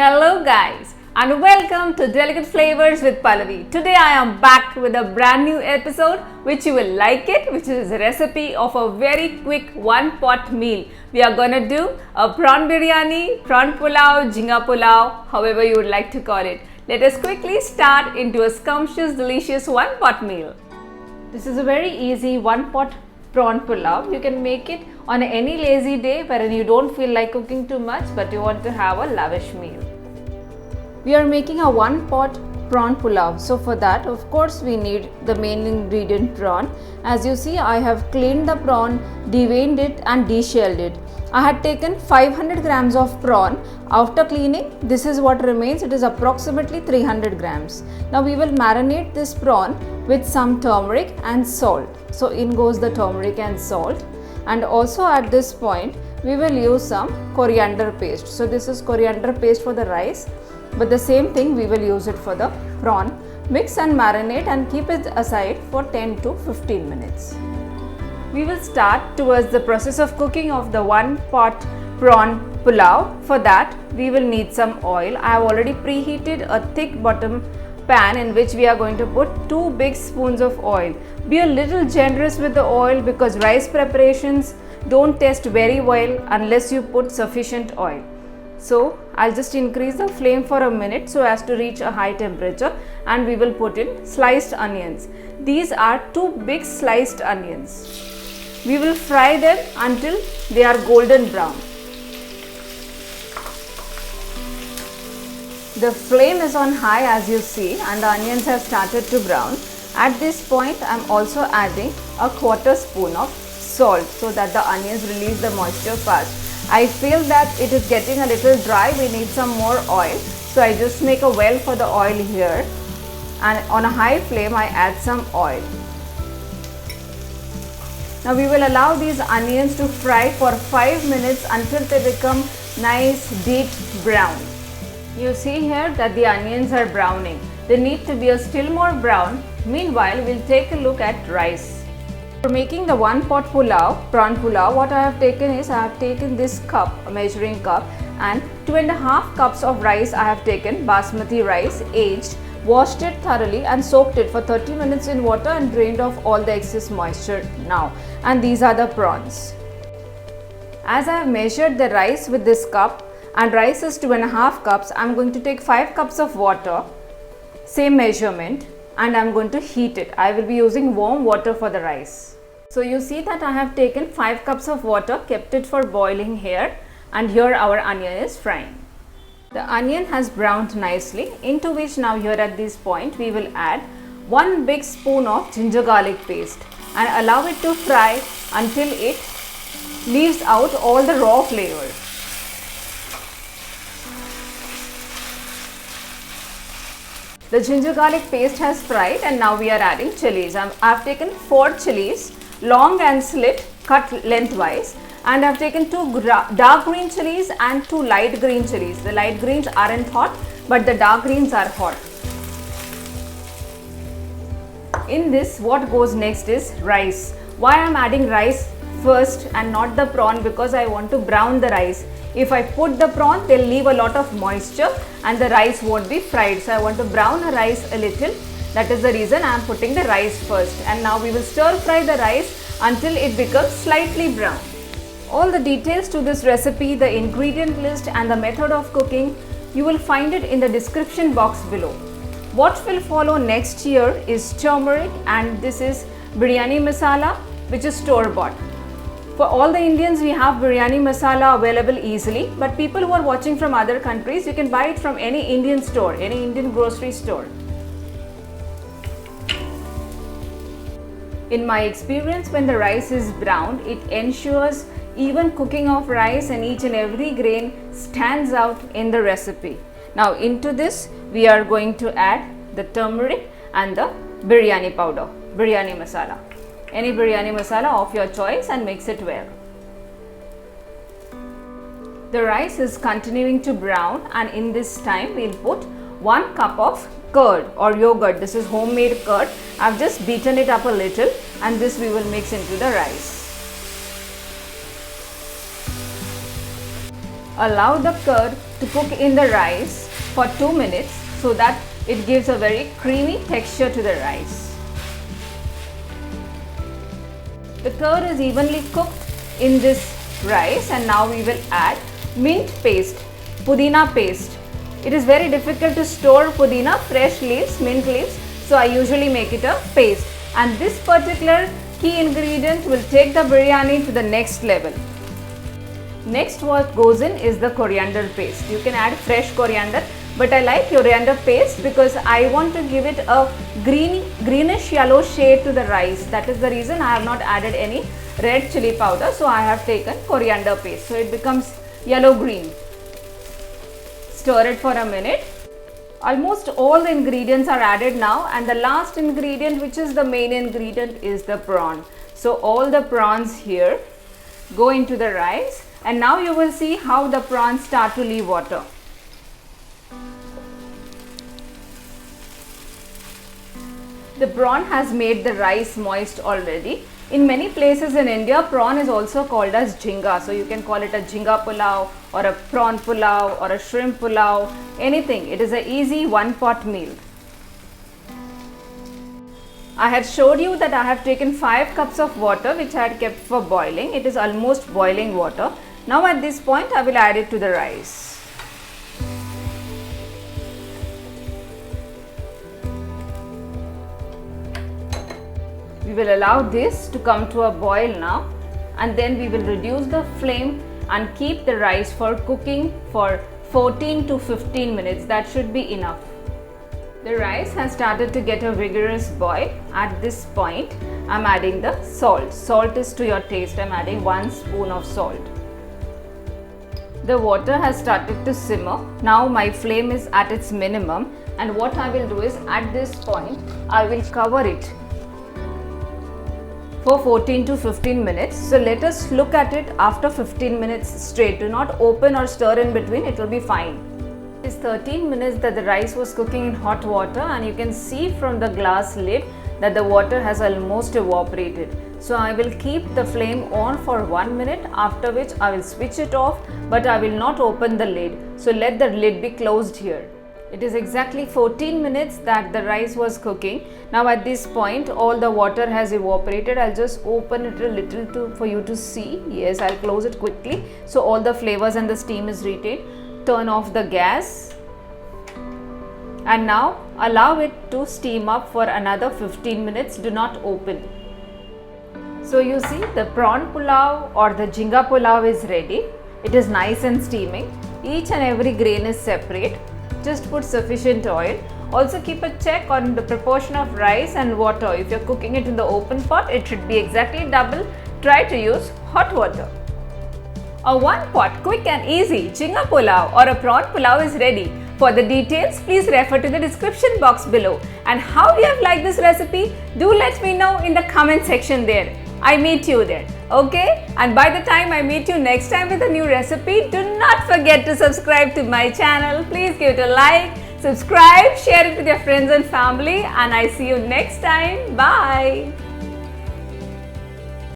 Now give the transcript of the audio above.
Hello guys and welcome to Delicate Flavors with Pallavi. Today I am back with a brand new episode which you will like it, which is a recipe of a very quick one pot meal. We are gonna do a prawn biryani, prawn pulao, jhinga pulao, however you would like to call it. Let us quickly start into a scrumptious, delicious one pot meal. This is a very easy one pot prawn pulao. You can make it on any lazy day wherein you don't feel like cooking too much but you want to have a lavish meal. We are making a one pot prawn pulao. So for that, of course, we need the main ingredient prawn. As you see, I have cleaned the prawn, deveined it and deshelled it. I had taken 500 grams of prawn. After cleaning, this is what remains. It is approximately 300 grams. Now we will marinate this prawn with some turmeric and salt. So in goes the turmeric and salt. And also at this point, we will use some coriander paste. So this is coriander paste for the rice. But the same thing we will use it for the prawn. Mix and marinate and keep it aside for 10 to 15 minutes. We will start towards the process of cooking of the one pot prawn pulao. For that we will need some oil. I have already preheated a thick bottom pan in which we are going to put 2 big spoons of oil. Be a little generous with the oil because rice preparations don't taste very well unless you put sufficient oil. So I'll just increase the flame for a minute so as to reach a high temperature and we will put in sliced onions. These are 2 big sliced onions. We will fry them until they are golden brown. The flame is on high as you see and the onions have started to brown. At this point I'm also adding a quarter spoon of salt so that the onions release the moisture fast. I feel that it is getting a little dry, we need some more oil. So I just make a well for the oil here and on a high flame I add some oil. Now we will allow these onions to fry for 5 minutes until they become nice deep brown. You see here that the onions are browning. They need to be a still more brown. Meanwhile, we'll take a look at rice. For making the one pot pulao, prawn pulao, what I have taken is I have taken this cup, a measuring cup, and 2.5 cups of rice I have taken, basmati rice, aged, washed it thoroughly and soaked it for 30 minutes in water and drained off all the excess moisture now. And these are the prawns. As I have measured the rice with this cup and rice is 2.5 cups, I am going to take 5 cups of water, same measurement, and I am going to heat it. I will be using warm water for the rice. So you see that I have taken 5 cups of water, kept it for boiling here, and here our onion is frying. The onion has browned nicely, into which now here at this point we will add 1 big spoon of ginger garlic paste and allow it to fry until it leaves out all the raw flavor. The ginger garlic paste has fried and now we are adding chilies. I have taken 4 chilies, long and slit, cut lengthwise, and I have taken 2 dark green chilies and 2 light green chilies. The light greens aren't hot but the dark greens are hot. In this, what goes next is rice. Why I am adding rice first and not the prawn? Because I want to brown the rice. If I put the prawn, they'll leave a lot of moisture and the rice won't be fried. So I want to brown the rice a little. That is the reason I am putting the rice first. And now we will stir fry the rice until it becomes slightly brown. All the details to this recipe, the ingredient list and the method of cooking, you will find it in the description box below. What will follow next here is turmeric, and this is biryani masala, which is store-bought. For all the Indians, we have biryani masala available easily, but people who are watching from other countries, you can buy it from any Indian store, any Indian grocery store. In my experience, when the rice is browned, it ensures even cooking of rice and each and every grain stands out in the recipe. Now into this, we are going to add the turmeric and the biryani powder, biryani masala. Any biryani masala of your choice and mix it well. The rice is continuing to brown and in this time we will put 1 cup of curd or yogurt. This is homemade curd. I have just beaten it up a little and this we will mix into the rice. Allow the curd to cook in the rice for 2 minutes so that it gives a very creamy texture to the rice. The curd is evenly cooked in this rice, and now we will add mint paste, pudina paste. It is very difficult to store pudina, fresh leaves, mint leaves, so I usually make it a paste. And this particular key ingredient will take the biryani to the next level. Next what goes in is the coriander paste. You can add fresh coriander, but I like coriander paste because I want to give it a greenish yellow shade to the rice. That is the reason I have not added any red chili powder. So I have taken coriander paste. So it becomes yellow green. Stir it for a minute. Almost all the ingredients are added now, and the last ingredient, which is the main ingredient, is the prawn. So all the prawns here go into the rice, and now you will see how the prawns start to leave water. The prawn has made the rice moist already. In many places in India, prawn is also called as jhinga. So you can call it a jhinga pulao or a prawn pulao or a shrimp pulao, anything. It is an easy one-pot meal. I had showed you that I have taken 5 cups of water which I had kept for boiling. It is almost boiling water. Now at this point I will add it to the rice. We will allow this to come to a boil now, and then we will reduce the flame and keep the rice for cooking for 14 to 15 minutes. That should be enough. The rice has started to get a vigorous boil. At this point, I am adding the salt. Salt is to your taste. I am adding 1 spoon of salt. The water has started to simmer. Now my flame is at its minimum, and what I will do is at this point, I will cover it for 14 to 15 minutes. So let us look at it after 15 minutes straight. Do not open or stir in between, it will be fine. It is 13 minutes that the rice was cooking in hot water, and you can see from the glass lid that the water has almost evaporated. So I will keep the flame on for 1 minute, after which I will switch it off, but I will not open the lid. So let the lid be closed here. It is exactly 14 minutes that the rice was cooking. Now at this point all the water has evaporated. I'll just open it a little for you to see. Yes, I'll close it quickly so all the flavors and the steam is retained. Turn off the gas and now allow it to steam up for another 15 minutes. Do not open. So you see, the prawn pulao or the jhinga pulao is ready. It is nice and steaming. Each and every grain is separate. Just put sufficient oil. Also keep a check on the proportion of rice and water. If you're cooking it in the open pot, it should be exactly double. Try to use hot water. A one-pot quick and easy jhinga pulao or a prawn pulao is ready. For the details, please refer to the description box below. And how you have liked this recipe, do let me know in the comment section there. I meet you there. Okay? And by the time I meet you next time with a new recipe, do not forget to subscribe to my channel. Please give it a like, subscribe, share it with your friends and family, and I see you next time. Bye.